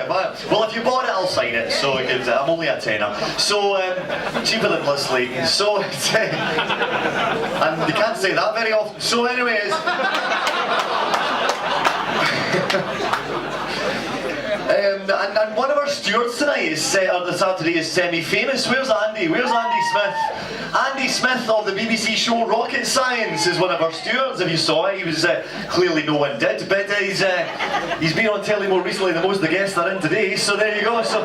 Well, if you bought it, I'll sign it. So I'm only a tenner. So cheaper than Leslie. So and you can't say that very often. So, anyways. And one of our stewards tonight or this Saturday is semi-famous. Where's Andy? Where's Andy Smith? Andy Smith of the BBC show Rocket Science is one of our stewards. If you saw it, he was clearly no one did, but he's been on telly more recently than most of the guests are in today. So there you go. So.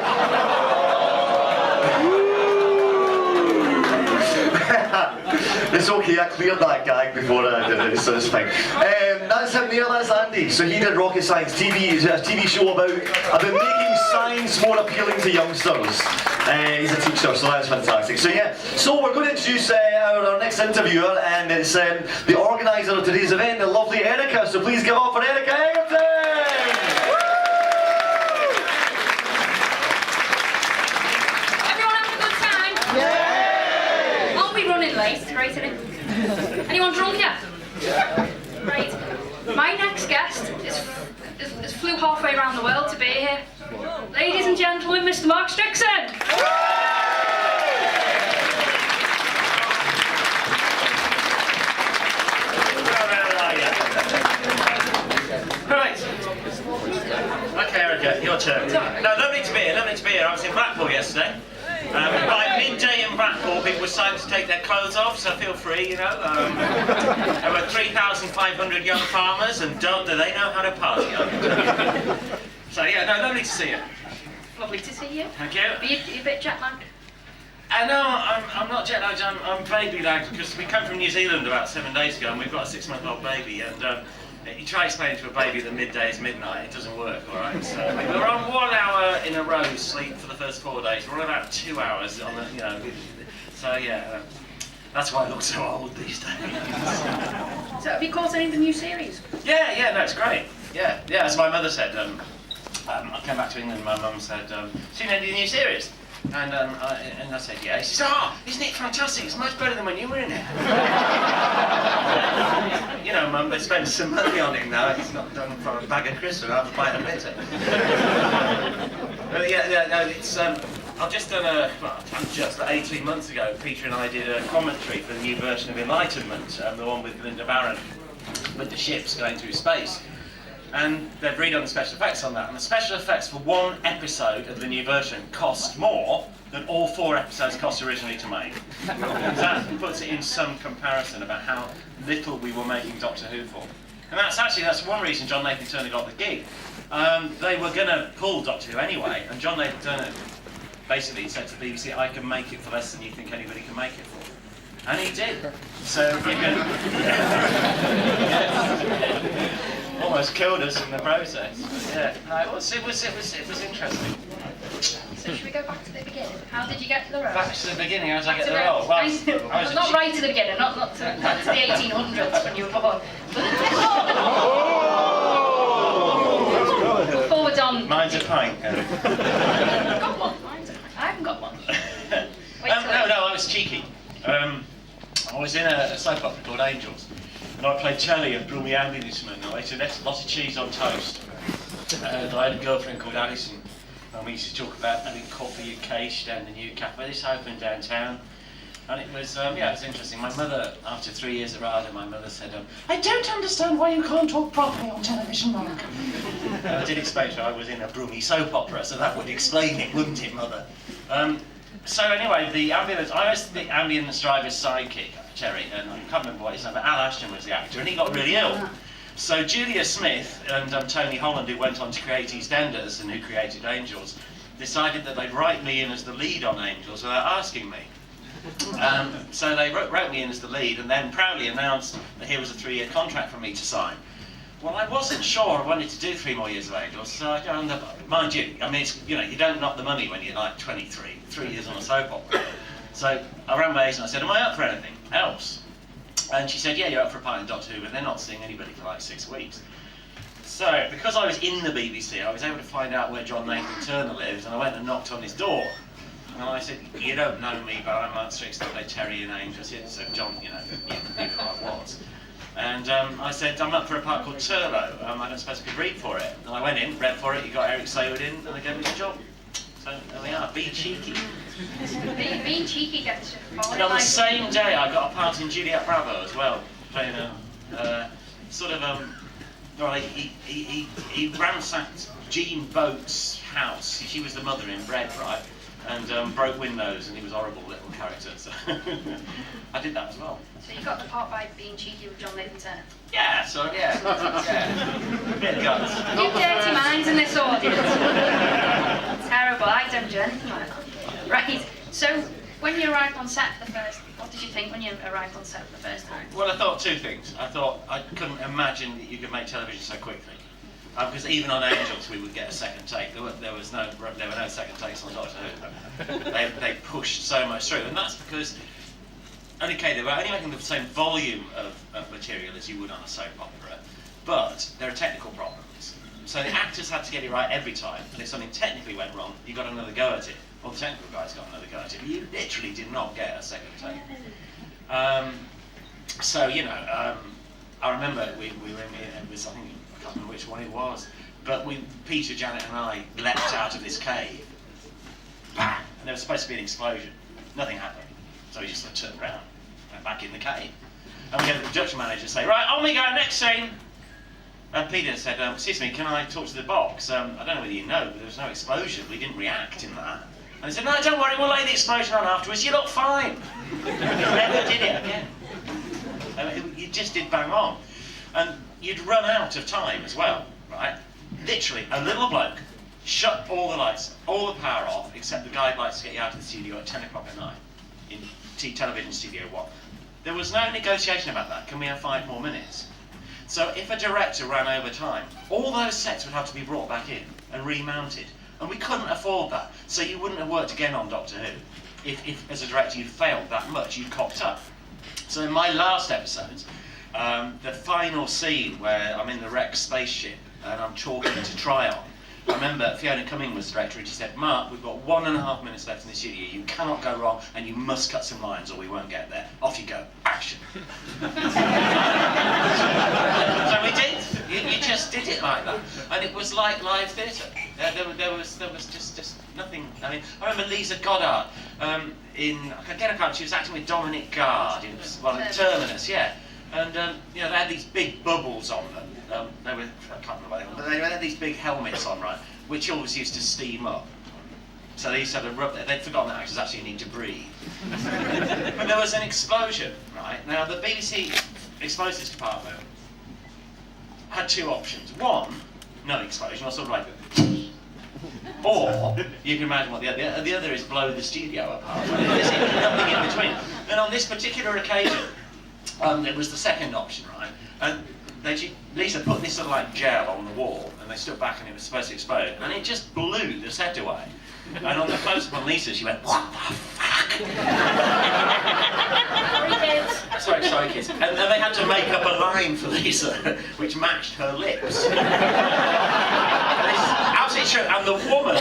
It's okay, I cleared that gag before I did it, so it's fine. That's him there, that's Andy. So he did Rocket Science TV, it's a TV show about making science more appealing to youngsters. He's a teacher, so that's fantastic. So yeah, so we're going to introduce our next interviewer, and it's the organiser of today's event, the lovely Erica. So please give up for Erica Egerton! Late, great, isn't it? Anyone drunk yet? Right. My next guest is flew halfway around the world to be here. Ladies and gentlemen, Mr. Mark Strickson. Right. Okay, Erica, your turn. No, lovely to be here, lovely to be here. I was in Blackpool yesterday. By midday in Blackpool, people were starting to take their clothes off, so feel free, you know. There were 3,500 young farmers, and do they know how to party. So yeah, no, lovely to see you. Lovely to see you. Thank you. Are you a bit jet lagged? No, I'm not jet lagged, I'm baby lagged, because we come from New Zealand about 7 days ago, and we've got a 6-month-old baby, and you try explaining to a baby that midday is midnight, it doesn't work, alright? So we're on 1 hour in a row sleep for the first 4 days. We're on about 2 hours on the, you know. So yeah, that's why I look so old these days. So have you caught any of the new series? Yeah, no, it's great. Yeah, as my mother said, I came back to England and my mum said, seen any of the new series? And I said, yeah. She said, oh, isn't it fantastic? It's much better than when you were in it. You know, Mum, they spend some money on it now. It's not done for a bag of crisps and half a pint of bitter. No, it's, I've just done just 18 months ago, Peter and I did a commentary for the new version of Enlightenment, the one with Linda Barron, with the ships going through space. And they've redone the special effects on that. And the special effects for one episode of the new version cost more than all 4 episodes cost originally to make. That puts it in some comparison about how little we were making Doctor Who for. And that's one reason John Nathan Turner got the gig. They were going to pull Doctor Who anyway, and John Nathan Turner basically said to the BBC, I can make it for less than you think anybody can make it for. And he did. So you can... Almost killed us in the process. Yeah, it was interesting. So should we go back to the beginning? How did you get to the role? Back to the beginning, how did I get the role? Well, I was not right to the beginning, not to the 1800s when you were born. Forward on. Mine's a pint. I've got one. I haven't got one. No, I was cheeky. I was in a soap opera called Angels. And I played Charlie, a broomy ambulanceman. I ate a lot of cheese on toast. And I had a girlfriend called Alison. And we used to talk about having coffee at Caish down the new cafe. This opened downtown. And it was, it was interesting. My mother, after 3 years at RADA, my mother said, I don't understand why you can't talk properly on television, Mark. I did explain to her I was in a broomy soap opera, so that would explain it, wouldn't it, Mother? So anyway, I was the ambulance driver's sidekick, Cherry, and I can't remember what his name, but Al Ashton was the actor, and he got really ill. So Julia Smith and Tony Holland, who went on to create EastEnders and who created Angels, decided that they'd write me in as the lead on Angels without asking me. So they wrote me in as the lead and then proudly announced that here was a 3-year contract for me to sign. Well, I wasn't sure I wanted to do 3 more years of Angels, so mind you, I mean, you don't knock the money when you're like 23, 3 years on a soap opera. So I rang my agent and I said, am I up for anything else? And she said, yeah, you're up for a part in Doctor Who, but they're not seeing anybody for like 6 weeks. So, because I was in the BBC, I was able to find out where John Nathan Turner lives, and I went and knocked on his door. And I said, you don't know me, but I'm Mark Strickson, I play Terry in Angels. So John, you knew who I was. And I said, I'm up for a part called Turlo. I don't suppose I could read for it. And I went in, read for it, you got Eric Saywood in, and they gave me the job. So there we are, be cheeky. Being cheeky gets you falling. And on the same day, I got a part in Juliet Bravo as well, playing a sort of well, he ransacked Jean Boat's house. She was the mother in Bread, right? And broke windows, and he was a horrible little character. So I did that as well. So you got the part by being cheeky with John Nathan Turner. Yeah, so yeah. Bit of guts. You dirty minds in this audience. Terrible. I don't do anything like that. Right. So when you arrived on set for the first, what did you think when you arrived on set for the first time? Well, I thought two things. I thought I couldn't imagine that you could make television so quickly. Because even on Angels, we would get a second take. There were no second takes on Doctor Who. They pushed so much through, and that's because, okay, they were only making the same volume of material as you would on a soap opera, but there are technical problems. So the actors had to get it right every time, and if something technically went wrong, you got another go at it. Well, the technical guys got another go at it, but you literally did not get a second take. So, you know, I remember we were in, it was, I think, I can't remember which one it was, but Peter, Janet and I leapt out of this cave, bang, and there was supposed to be an explosion. Nothing happened. So we just turned around, went back in the cave. And we had the production manager say, right, on we go, next scene. And Peter said, excuse me, can I talk to the box? I don't know whether you know, but there was no explosion. We didn't react in that. And they said, no, don't worry, we'll lay the explosion on afterwards. You look fine. Never did it again. You just did bang on. And you'd run out of time as well, right? Literally, a little bloke shut all the lights, all the power off, except the guide lights to get you out of the studio at 10 o'clock at night in television studio 1. There was no negotiation about that. Can we have 5 more minutes? So if a director ran over time, all those sets would have to be brought back in and remounted. And we couldn't afford that. So you wouldn't have worked again on Doctor Who. If as a director you failed that much, you cocked up. So in my last episodes, the final scene where I'm in the wrecked spaceship and I'm talking to Tryon, I remember Fiona Cumming was the director and she said, Mark, we've got 1.5 minutes left in the studio, you cannot go wrong and you must cut some lines or we won't get there. Off you go, action. So we did, you just did it like that. And it was like live theatre. There was just nothing. I mean, I remember Lisa Goddard she was acting with Dominic Guard in Terminus, yeah. And you know, they had these big bubbles on them. I can't remember what they were, but they had these big helmets on, right, which always used to steam up. So they used to have to rub. They'd forgotten that actors actually need to breathe. But there was an explosion, right? Now the BBC Explosives Department had 2 options. One, no explosion, or sort of like, or you can imagine what the other is, blow the studio apart. There's nothing in between. And on this particular occasion, it was the second option, right? And Lisa put this sort of like gel on the wall, and they stood back, and it was supposed to explode, and it just blew the set away. And on the close-up on Lisa, she went, "What the fuck?" Sorry, kids. And they had to make up a line for Lisa, which matched her lips. Absolutely true. And the woman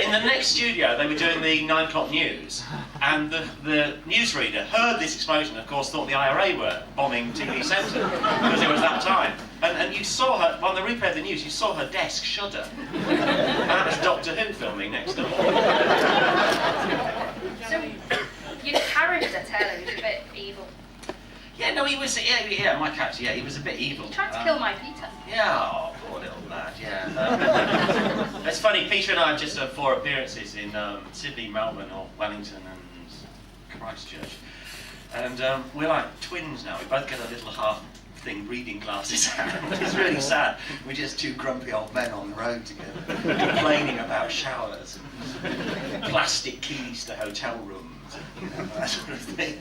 in the next studio, they were doing the 9 o'clock news, and the newsreader heard this explosion. Of course, thought the IRA were bombing TV Centre because it was that time. And you saw her on the replay of the news. You saw her desk shudder. And that was Doctor Who filming next door. So your character, Taylor, was a bit evil. Yeah, no, he was. Yeah, my character. Yeah, he was a bit evil. He tried to kill my Peter. Yeah, oh, poor little lad. Yeah. It's funny. Peter and I have just done 4 appearances in Sydney, Melbourne, or Wellington, and Christchurch, and we're like twins now. We both get a little half-thing reading glasses out. It's really sad. We're just 2 grumpy old men on the road together, complaining about showers and plastic keys to hotel rooms, and, you know, that sort of thing.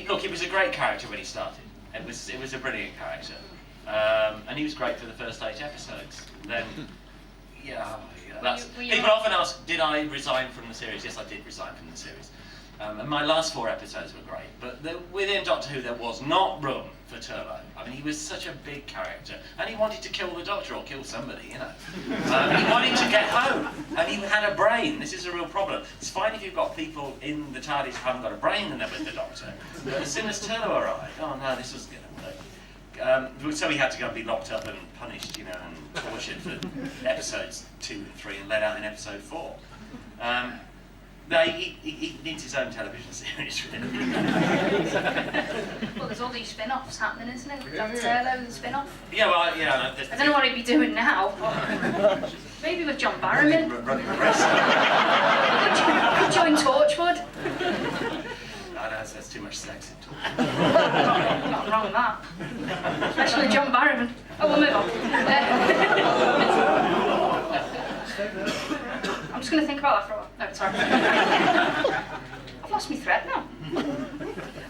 Look, it was a great character when he started. It was a brilliant character, and he was great for the first 8 episodes. Then, people often ask, did I resign from the series? Yes, I did resign from the series. And my last 4 episodes were great, but within Doctor Who there was not room for Turlo. I mean, he was such a big character, and he wanted to kill the Doctor or kill somebody, you know. He wanted to get home, and he had a brain. This is a real problem. It's fine if you've got people in the TARDIS who haven't got a brain and they're with the Doctor. But as soon as Turlo arrived, oh no, this was going to work. So he had to go and be locked up and punished, you know, and tortured for episodes 2 and 3 and let out in episode 4. No, he needs his own television series, really. Well, there's all these spin-offs happening, isn't it? Dr. Turlo, the spin-off. Yeah, well, yeah. I don't know what he'd be doing now. Maybe with John Barrowman. Running the rest. Could join Torchwood. No, that's too much sex in Torchwood. Not wrong with that. Especially John Barrowman. Oh, we'll move on. I'm just going to think about that for a while. No, sorry. I've lost my thread now.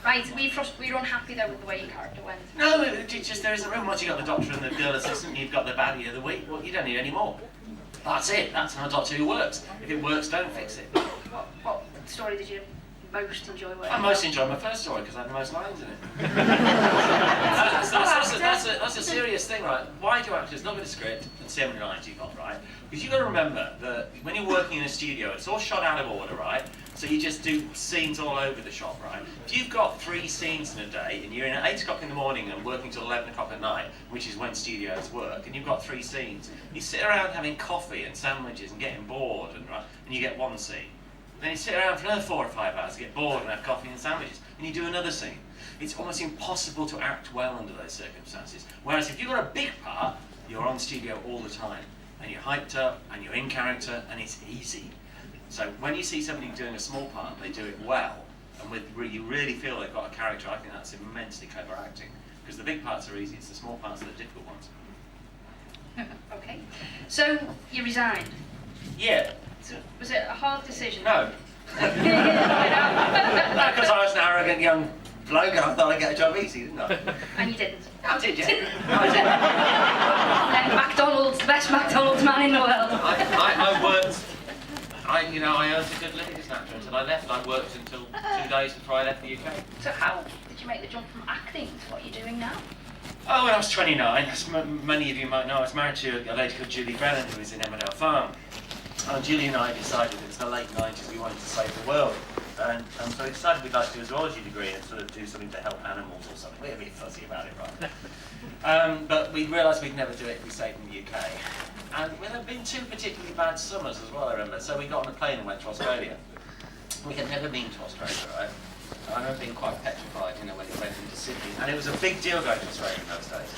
Right, were you unhappy though with the way your character went? No, it's just there isn't real much. You got the Doctor and the girl assistant. You've got the baddie of the week. Well, you don't need any more. That's it. That's how Doctor Who works. If it works, don't fix it. What story did you most enjoy working I on? most enjoyed my first story because I had the most lines in it. That's a serious thing, right? Why do actors look at a script and see how many lines you've got, right? Because you've got to remember that when you're working in a studio, it's all shot out of order, right? So you just do scenes all over the shop, right? If you've got 3 scenes in a day and you're in at 8 o'clock in the morning and working till 11 o'clock at night, which is when studios work, and you've got 3 scenes, you sit around having coffee and sandwiches and getting bored, and you get 1 scene. Then you sit around for another 4 or 5 hours, get bored and have coffee and sandwiches, and you do another scene. It's almost impossible to act well under those circumstances. Whereas if you've got a big part, you're on studio all the time, and you're hyped up, and you're in character, and it's easy. So when you see somebody doing a small part, they do it well, and you really feel they've got a character, I think that's immensely clever acting. Because the big parts are easy, it's the small parts that are difficult ones. Okay. So, you resigned. Yeah. So, was it a hard decision? No. Because I was an arrogant young bloke and I thought I'd get a job easy, didn't I? And you didn't. I did, yeah. I did. McDonald's, the best McDonald's man in the world. I worked, I earned a good living as an actor until I left. I worked until 2 days before I left the UK. So how did you make the jump from acting to what you're doing now? Oh, when I was 29, as many of you might know, I was married to a lady called Julie Brennan who was in Emmerdale Farm. And Julie and I decided it was the late 90s, we wanted to save the world. And so we decided we'd like to do a zoology degree and sort of do something to help animals or something. We're a bit fuzzy about it, right? But we realised we'd never do it if we stayed in the UK. And well, there had been 2 particularly bad summers as well, I remember. So we got on a plane and went to Australia. We had never been to Australia, right? And I remember being quite petrified, you know, when we went into Sydney. And it was a big deal going to Australia in those days.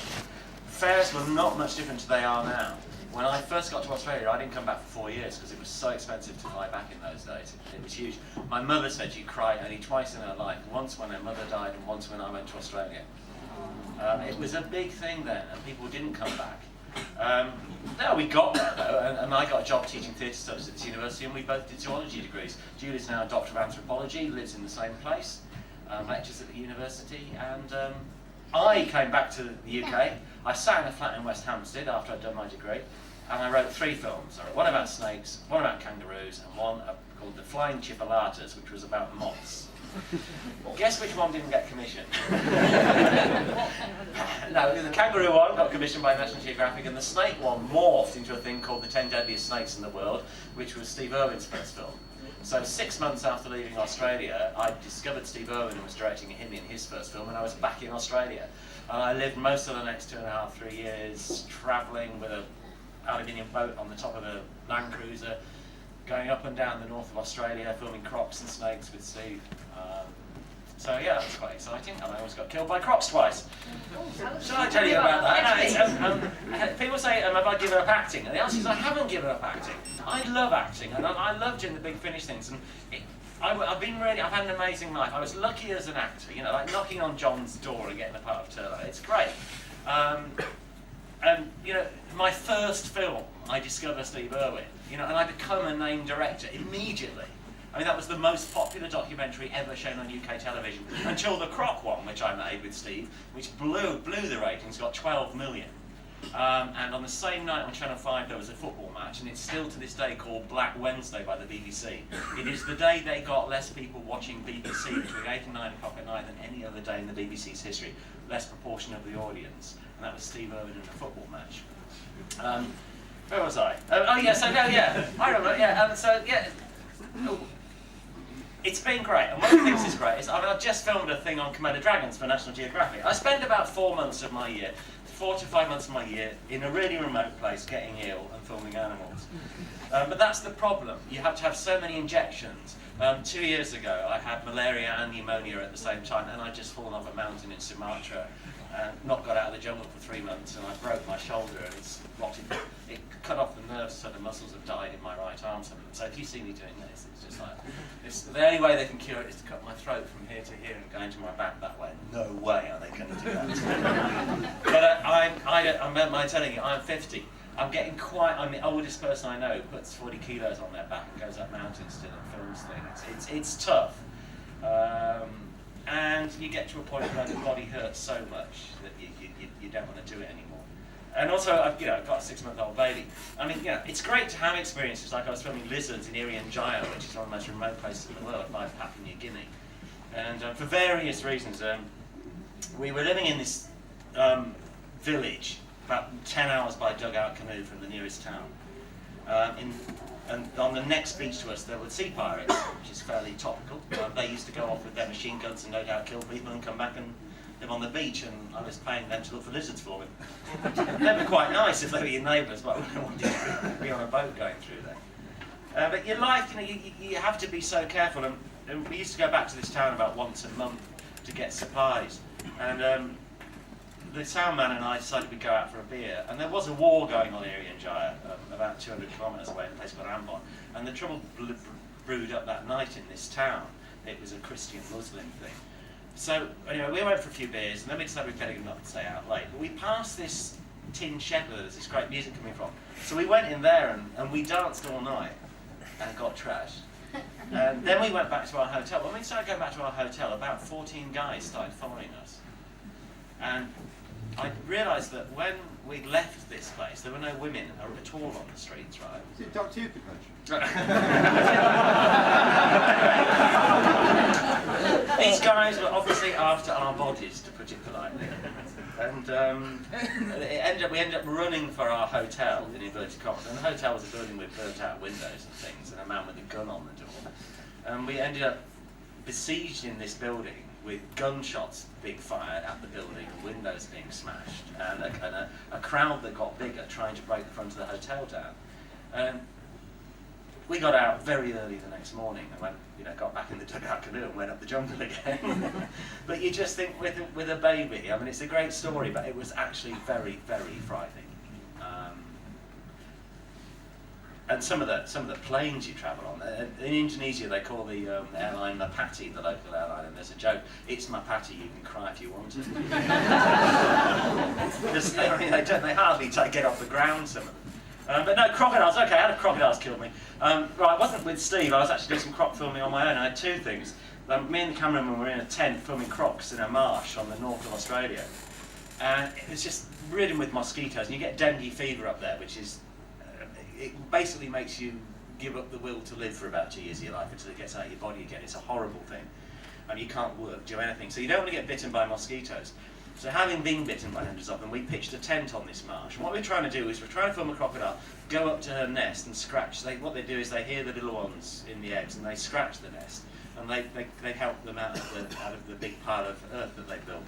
Fares were not much different to they are now. When I first got to Australia, I didn't come back for 4 years because it was so expensive to fly back in those days. It was huge. My mother said she cried only twice in her life, once when her mother died and once when I went to Australia. It was a big thing then, and people didn't come back. No, we got there though, and I got a job teaching theatre studies at this university, and we both did zoology degrees. Julie's now a doctor of anthropology, lives in the same place, lectures at the university, and I came back to the UK. I sat in a flat in West Hampstead after I'd done my degree, and I wrote 3 films. I wrote one about snakes, one about kangaroos, and one called The Flying Chipolatas, which was about moths. Guess which one didn't get commissioned? No, the kangaroo one got commissioned by National Geographic, and the snake one morphed into a thing called The 10 Deadliest Snakes in the World, which was Steve Irwin's first film. So 6 months after leaving Australia, I discovered Steve Irwin and was directing him in his first film, and I was back in Australia. And I lived most of the next 2.5, 3 years travelling with an aluminium boat on the top of a Land Cruiser, going up and down the north of Australia, filming crocs and snakes with Steve. So yeah, that was quite exciting, and I almost got killed by crocs twice. Shall I tell you about that? People say, have I given up acting? And the answer is I haven't given up acting. I love acting, and I love doing the big finish things. And I've had an amazing life. I was lucky as an actor, you know, like knocking on John's door and getting a part of Turlo. It's great. And you know, my first film, I discover Steve Irwin, you know, and I become a named director immediately. I mean, that was the most popular documentary ever shown on UK television, until the Croc one, which I made with Steve, which blew the ratings, got 12 million. And on the same night on Channel 5 there was a football match, and it's still to this day called Black Wednesday by the BBC. It is the day they got less people watching BBC between 8 and 9 o'clock at night than any other day in the BBC's history. Less proportion of the audience, and that was Steve Irwin in a football match. Where was I? Oh yeah, so no, yeah, I remember, yeah, so yeah, it's been great, and one of the things that's great is I've just filmed a thing on Komodo dragons for National Geographic. I spend about 4 months of my year, 4 to 5 months of my year, in a really remote place getting ill and filming animals. But that's the problem, you have to have so many injections. 2 years ago I had malaria and pneumonia at the same time, and I'd just fallen off a mountain in Sumatra and not got out of the jungle for 3 months, and I broke my shoulder and it's rotted. It cut off the nerves, so the muscles have died in my right arm. So if you see me doing this, it's just like, the only way they can cure it is to cut my throat from here to here and go into my back that way. No way are they going to do that. But I'm telling you, I'm 50. I'm the oldest person I know who puts 40 kilos on their back and goes up mountains still and films things. It's tough. And you get to a point where the body hurts so much that you don't want to do it anymore. And also, I've got a 6-month-old baby. I mean, it's great to have experiences like I was filming lizards in Irian Jaya, which is one of the most remote places in the world, by Papua New Guinea. And for various reasons, we were living in this village, about 10 hours by dugout canoe from the nearest town. And on the next beach to us, there were sea pirates, which is fairly topical. They used to go off with their machine guns and no doubt kill people and come back and live on the beach, and I was paying them to look for lizards for me. They were quite nice if they were your neighbours, but I wouldn't want to be on a boat going through there. But your life, you have to be so careful. And we used to go back to this town about once a month to get supplies. And the soundman and I decided we'd go out for a beer, and there was a war going on in Irian Jaya, about 200 kilometres away in a place called Ambon, and the trouble brewed up that night in this town. It was a Christian-Muslim thing. So anyway, we went for a few beers, and then we decided we'd better not stay out late. But we passed this tin shed where there's this great music coming from. So we went in there and we danced all night and got trashed. And then we went back to our hotel. When we started going back to our hotel, about 14 guys started following us. And I realised that when we left this place, there were no women at all on the streets, right? Is it Dr. Euclid? These guys were obviously after our bodies, to put it politely. And we ended up running for our hotel in inverted commas. And the hotel was a building with burnt out windows and things, and a man with a gun on the door. And we ended up besieged in this building with gunshots being fired at the building, and windows being smashed, and a crowd that got bigger trying to break the front of the hotel down. We got out very early the next morning and got back in the dugout canoe and went up the jungle again. But you just think with a baby, I mean, it's a great story, but it was actually very, very frightening. And some of the planes you travel on, in Indonesia they call the airline Mapati, the local airline, and there's a joke, it's Mapati, you can cry if you want to. They hardly get off the ground, some of them. But no, crocodiles, okay, how did crocodiles kill me? Right, I wasn't with Steve, I was actually doing some croc filming on my own. I had two things. Me and the cameraman were in a tent filming crocs in a marsh on the north of Australia. And it was just ridden with mosquitoes, and you get dengue fever up there, which is, it basically makes you give up the will to live for about 2 years of your life until it gets out of your body again. It's a horrible thing. And you can't work, do anything. So you don't want to get bitten by mosquitoes. So having been bitten by hundreds of them, we pitched a tent on this marsh. And what we're trying to do is we're trying to film a crocodile, go up to her nest and scratch. What they do is they hear the little ones in the eggs and they scratch the nest. And they help them out of the big pile of earth that they built.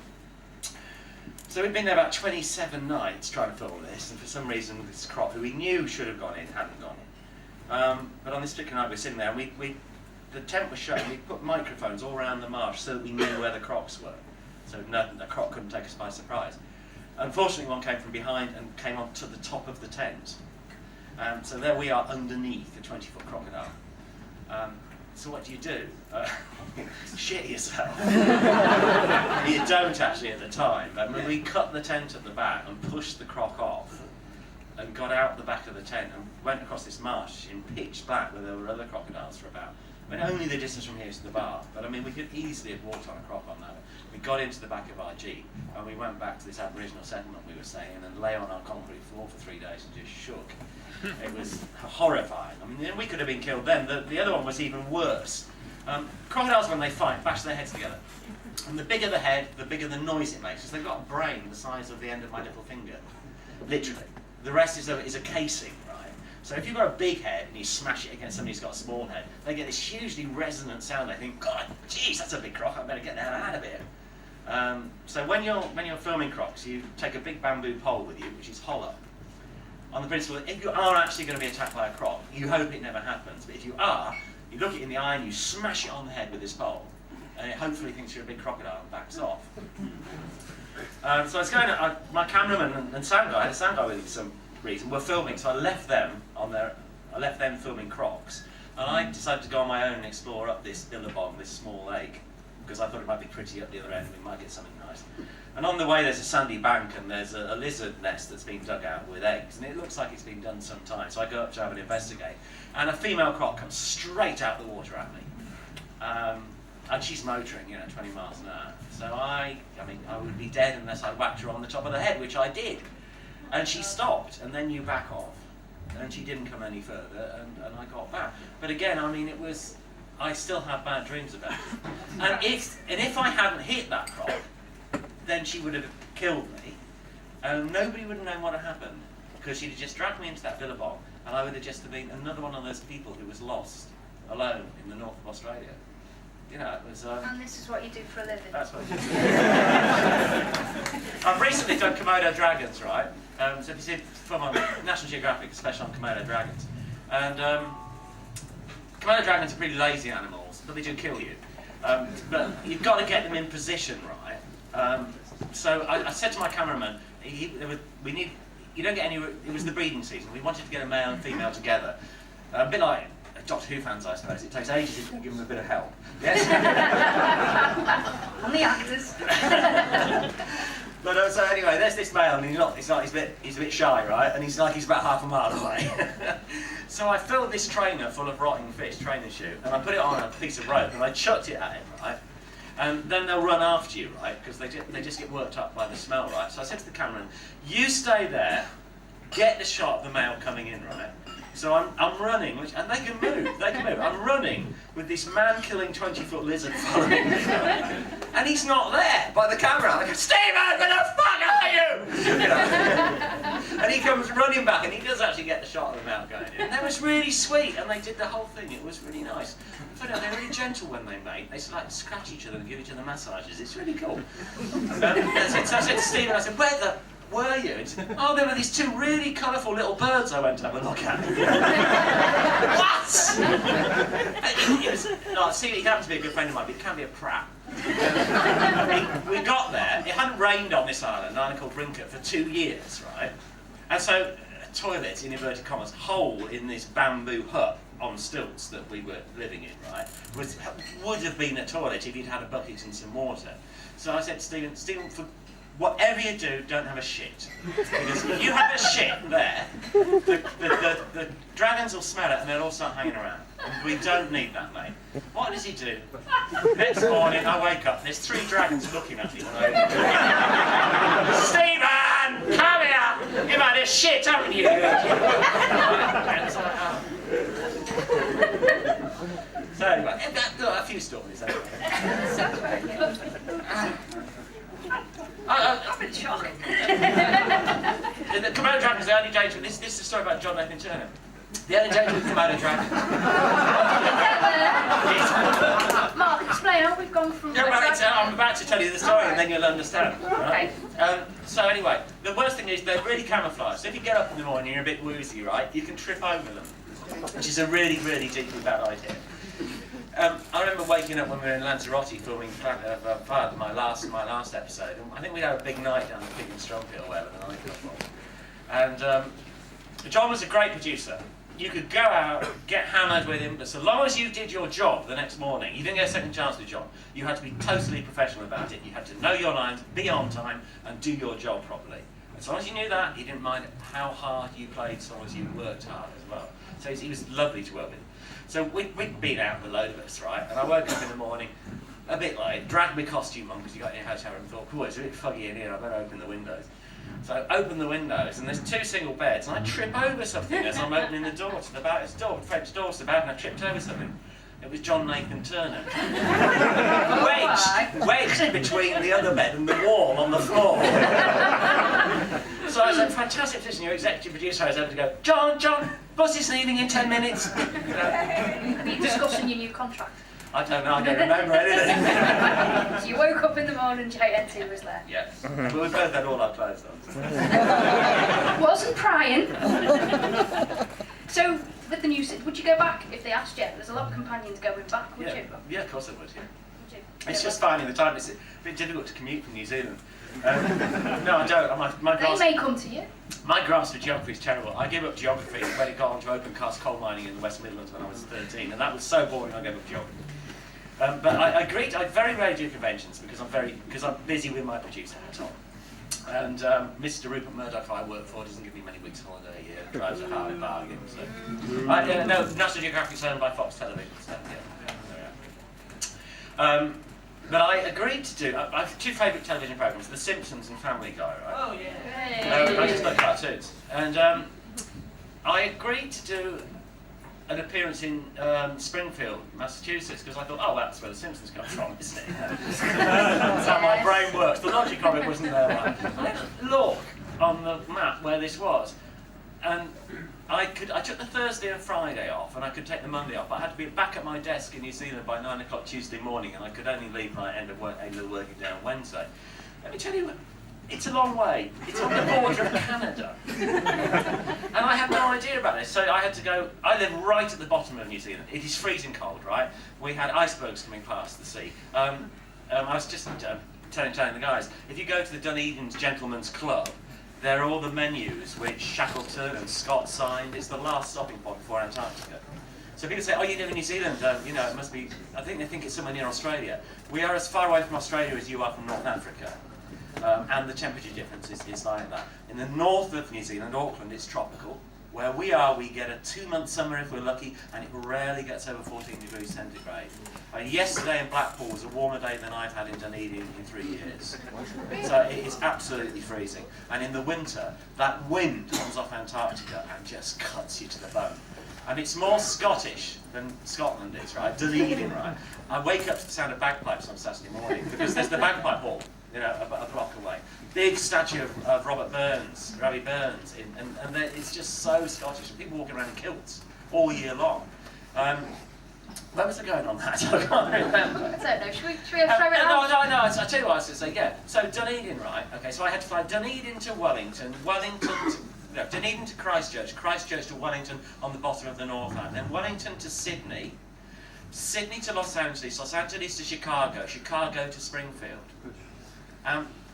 So we'd been there about 27 nights trying to film this, and for some reason this croc, who we knew should have gone in, hadn't gone in. But on this particular night we were sitting there, and the tent was shut, and we put microphones all around the marsh so that we knew where the crocs were. So the croc couldn't take us by surprise. Unfortunately, one came from behind and came on to the top of the tent. So there we are underneath a 20-foot crocodile. So what do? Shit yourself. You don't actually at the time. But we cut the tent at the back and pushed the croc off and got out the back of the tent and went across this marsh in pitch black where there were other crocodiles for about, only the distance from here to the bar, but we could easily have walked on a croc on that. We got into the back of our Jeep and we went back to this Aboriginal settlement we were staying in and lay on our concrete floor for 3 days and just shook. It was horrifying. We could have been killed then. The other one was even worse. Crocodiles, when they fight, bash their heads together. And the bigger the head, the bigger the noise it makes, because they've got a brain the size of the end of my little finger. Literally. The rest is a casing, right? So if you've got a big head and you smash it against somebody who's got a small head, they get this hugely resonant sound. They think, God, geez, that's a big croc, I better get the hell out of here. So when you're filming crocs, you take a big bamboo pole with you, which is hollow. On the principle that if you are actually going to be attacked by a croc, you hope it never happens. But if you are, you look it in the eye and you smash it on the head with this pole, and it hopefully thinks you're a big crocodile and backs off. So I was going to, my cameraman and sound guy, I had a sound guy with me for some reason, were filming, so I left them filming crocs, and I decided to go on my own and explore up this billabong, this small lake, because I thought it might be pretty up the other end and we might get something nice. And on the way there's a sandy bank and there's a lizard nest that's been dug out with eggs, and it looks like it's been done some time, so I go up to have an investigate, and a female croc comes straight out the water at me. And she's motoring, 20 miles an hour. So I would be dead unless I whacked her on the top of the head, which I did. And she stopped, and then you back off. And she didn't come any further, and I got back. But again, I still have bad dreams about it. And if I hadn't hit that croc, then she would have killed me, and nobody would have known what had happened, because she'd have just dragged me into that billabong, and I would have just been another one of those people who was lost, alone, in the north of Australia. It was... And this is what you do for a living? That's what I do. I've recently done Komodo dragons, right? So if you see film on National Geographic, especially on Komodo dragons. And Komodo dragons are pretty lazy animals, but they do kill you. But you've got to get them in position, right? So I said to my cameraman, you don't get any, it was the breeding season, we wanted to get a male and female together. A bit like Doctor Who fans, I suppose. It takes ages if you can give them a bit of help. Yes? And the actors. But so anyway, there's this male, and he's a bit shy, right? And he's about half a mile away. So I filled this trainer full of rotting fish, training chute, and I put it on a piece of rope, and I chucked it at him, right? And then they'll run after you, right? Because they just get worked up by the smell, right? So I said to the cameraman, you stay there, get the shot of the male coming in, right? So I'm running, and they can move. I'm running with this man-killing 20-foot lizard following me, and he's not there by the camera. I go, Stephen, where the fuck are you? And he comes running back, and he does actually get the shot of the male going in. And that was really sweet, and they did the whole thing. It was really nice. They're really gentle when they mate. They scratch each other and give each other massages. It's really cool. So I said to Stephen, I said, where the were you? And said, oh, there were these two really colourful little birds I went to have a look at. What? See, he happened to be a good friend of mine, but he can be a prat. We got there, it hadn't rained on this island called Rincott, for 2 years, right? And so, a toilet, in inverted commas, hole in this bamboo hut on stilts that we were living in, right, would have been a toilet if you'd had a bucket and some water. So I said to Stephen, for whatever you do, don't have a shit. Because if you have a shit there, the dragons will smell it and they'll all start hanging around. And we don't need that, mate. What does he do? Next morning, I wake up, there's 3 dragons looking at me. Stephen, come here! You've had a shit, haven't you? And so, so anyway, a few stories. Sounds very good. I'm in shock. The Komodo dragons, the only danger. This is a story about John Nathan Turner. The only danger with Komodo dragons. Mark, explain how we've gone from. I'm about to tell you the story, and then you'll understand. Right? Okay. So anyway, the worst thing is they're really camouflaged. So if you get up in the morning and you're a bit woozy, right, you can trip over them, which is a really, really deeply bad idea. I remember waking up when we were in Lanzarote filming my last episode. And I think we had a big night down the Pig and Stronghill, wherever the night got from. And John was a great producer. You could go out, get hammered with him, but so long as you did your job the next morning, you didn't get a second chance with John. You had to be totally professional about it. You had to know your lines, be on time, and do your job properly. As long as you knew that, he didn't mind how hard you played, so long as you worked hard as well. So he was lovely to work with. So we'd been out with a load of us, right? And I woke up in the morning, a bit late, dragged my costume on because you got in your hotel and thought, cool, it's a bit foggy in here, I better open the windows. So I open the windows and there's 2 single beds and I trip over something as I'm opening the door to the French door to the balcony, and I tripped over something. It was John Nathan Turner. wedged between the other bed and the wall on the floor. So I was in a fantastic position, your executive producer, I was able to go, John, bus is leaving in 10 minutes. Are you discussing your new contract? I don't know, I don't remember anything. So you woke up in the morning, JNT was there. Yeah, but we both had all our clothes on. Wasn't prying. So, with the new, would you go back if they asked you? There's a lot of companions going back, would you? Yeah, of course I would, yeah. Would you? It's just finding the time. It's a bit difficult to commute from New Zealand. No, I don't. My They grasp, may come to you. my grasp of geography is terrible. I gave up geography when it got onto open cast coal mining in the West Midlands when I was 13, and that was so boring I gave up geography. But I agreed. I very rarely do conventions because I'm busy with my producer hat on. And Mr. Rupert Murdoch, who I work for, doesn't give me many weeks' holiday a year. Drives a Harley bargain. So, no, National Geographic's owned by Fox Television. So, yeah. But I agreed to do. I have two favourite television programmes: The Simpsons and Family Guy. Right? Oh yeah. I just like cartoons, and I agreed to do an appearance in Springfield, Massachusetts, because I thought, oh, that's where The Simpsons come from, isn't it? That's how my brain works. The logic of it wasn't there. Right? I had a look on the map where this was, and I took the Thursday and Friday off, and I could take the Monday off. But I had to be back at my desk in New Zealand by 9 o'clock Tuesday morning, and I could only leave my end of working day on Wednesday. Let me tell you, it's a long way. It's on the border of Canada. And I had no idea about this, so I had to go. I live right at the bottom of New Zealand. It is freezing cold, right? We had icebergs coming past the sea. I was just telling the guys, if you go to the Dunedin's Gentlemen's Club, there are all the menus which Shackleton and Scott signed. It's the last stopping point before Antarctica. So people say, oh, you live in New Zealand, you know, it must be, I think they think it's somewhere near Australia. We are as far away from Australia as you are from North Africa. And the temperature difference is like that. In the north of New Zealand, Auckland, it's tropical. Where we are, we get a 2-month summer if we're lucky, and it rarely gets over 14 degrees centigrade. Yesterday in Blackpool was a warmer day than I've had in Dunedin in 3 years. So it is absolutely freezing. And in the winter, that wind comes off Antarctica and just cuts you to the bone. And it's more Scottish than Scotland is, right? Dunedin, right? I wake up to the sound of bagpipes on Saturday morning because there's the bagpipe hall, you know, a block away. Big statue of Robbie Burns, and it's just so Scottish. And people walking around in kilts all year long. Where was I going on that? I can't remember. I don't know. Should we throw it out? No. I'll tell you what I was going to say. Yeah. So Dunedin, right? Okay. So I had to fly Dunedin to Wellington, Dunedin to Christchurch, Christchurch to Wellington on the bottom of the Northland, then Wellington to Sydney, Sydney to Los Angeles, Los Angeles to Chicago, Chicago to Springfield.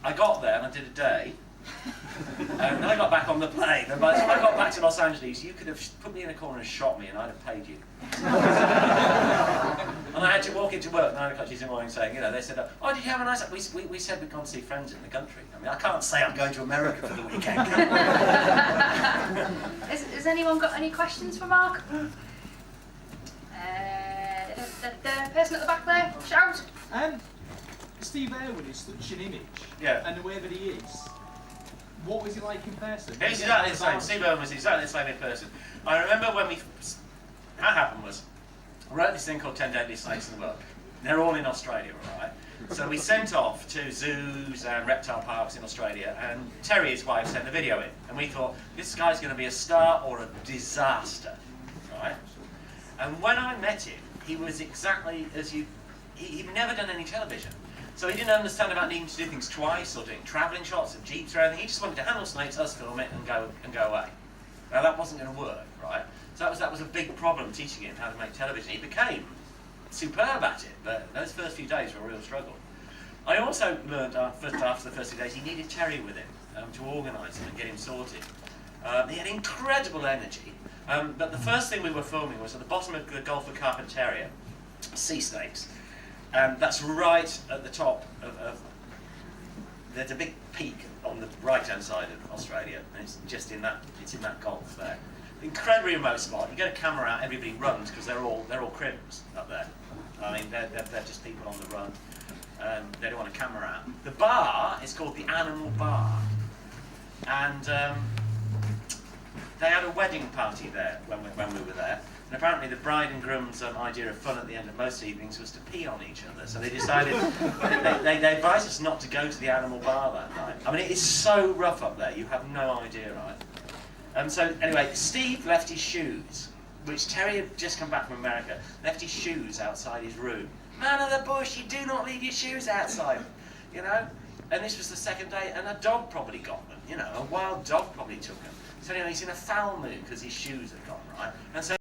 I got there and I did a day, and then I got back on the plane, and by the time I got back to Los Angeles, you could have put me in a corner and shot me and I'd have paid you. And I had to walk into work 9 o'clock Tuesday morning saying, you know, they said, oh, did you have a nice... We said we'd gone to see friends in the country. I mean, I can't say I'm going to America for the weekend, can I? Has anyone got any questions for Mark? The person at the back there, shout! Steve Irwin is such an image, Yeah. and the way that he is. What was he like in person? He's exactly the same. Steve Irwin was exactly the same in person. I remember when how it happened was, I wrote this thing called 10 Deadliest Snakes in the World. They're all in Australia, all right? So we sent off to zoos and reptile parks in Australia, and Terry, his wife, sent the video in. And we thought, this guy's going to be a star or a disaster, right? And when I met him, he was exactly as you... He'd never done any television. So he didn't understand about needing to do things twice or doing travelling shots of jeeps or anything. He just wanted to handle snakes, us film it, and go away. Now that wasn't going to work, right? So that was a big problem teaching him how to make television. He became superb at it, but those first few days were a real struggle. I also learned after the first few days he needed Terry with him to organise him and get him sorted. He had incredible energy, but the first thing we were filming was at the bottom of the Gulf of Carpentaria, sea snakes. That's right at the top of there's a big peak on the right-hand side of Australia, and it's just in that gulf there. Incredibly remote spot. You get a camera out, everybody runs because they're all crims up there. I mean, they're just people on the run. They don't want a camera out. The bar is called the Animal Bar, and they had a wedding party there when we were there. And apparently the bride and groom's idea of fun at the end of most evenings was to pee on each other. So they decided, they advised us not to go to the Animal Bar that night. I mean, it is so rough up there, you have no idea, right? So anyway, Steve left his shoes, which Terry had just come back from America, left his shoes outside his room. Man of the bush, you do not leave your shoes outside, you know? And this was the second day, and a dog probably got them, you know, a wild dog probably took them. So anyway, he's in a foul mood because his shoes had gone, right? And so